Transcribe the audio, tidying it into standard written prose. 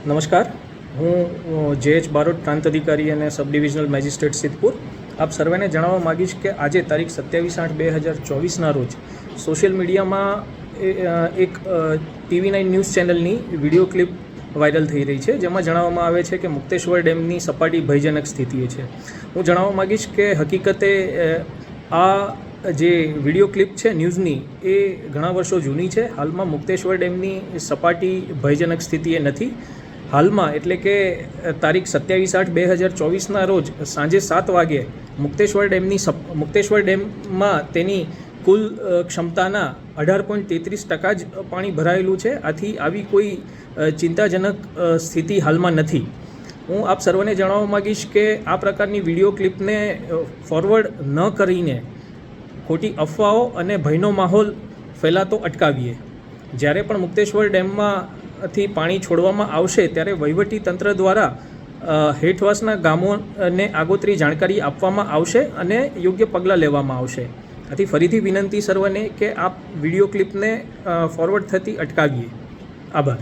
નમસ્કાર, હું જે.એચ. બારોટ પ્રાંત અધિકારી અને સબ ડિવિઝનલ મેજિસ્ટ્રેટ સિદ્ધપુર આપ સર્વેને જણાવવા માગીશ કે આજે તારીખ 27/8/2024ના રોજ સોશિયલ મીડિયામાં એક TV9 ન્યૂઝ ચેનલની વિડીયો ક્લિપ વાયરલ થઈ રહી છે, જેમાં જણાવવામાં આવે છે કે મુક્તેશ્વર ડેમની સપાટી ભયજનક સ્થિતિએ છે. હું જણાવવા માગીશ કે હકીકતે આ જે વિડીયો ક્લિપ છે ન્યૂઝની એ ઘણા વર્ષો જૂની છે. હાલમાં મુક્તેશ્વર ડેમની સપાટી ભયજનક સ્થિતિએ નથી. હાલમાં એટલે કે તારીખ 27/8/2024ના રોજ સાંજે 7 વાગે મુક્તેશ્વર ડેમમાં તેની કુલ ક્ષમતાના 18.33% જ પાણી ભરાયેલું છે. આથી આવી કોઈ ચિંતાજનક સ્થિતિ હાલમાં નથી. હું આપ સર્વને જણાવવા માગીશ કે આ પ્રકારની વિડીયો ક્લિપને ફોરવર્ડ ન કરીને ખોટી અફવાઓ અને ભયનો માહોલ ફેલાતો અટકાવીએ. જ્યારે પણ મુક્તેશ્વર ડેમમાંથી પાણી છોડવામાં આવશે ત્યારે વહીવટી તંત્ર દ્વારા હેઠવાસના ગામોને આગોતરી જાણકારી આપવામાં આવશે અને યોગ્ય પગલાં લેવામાં આવશે. આથી ફરીથી વિનંતી સર્વને કે આપ વિડીયો ક્લિપને ફોરવર્ડ થતી અટકાવીએ. આભાર.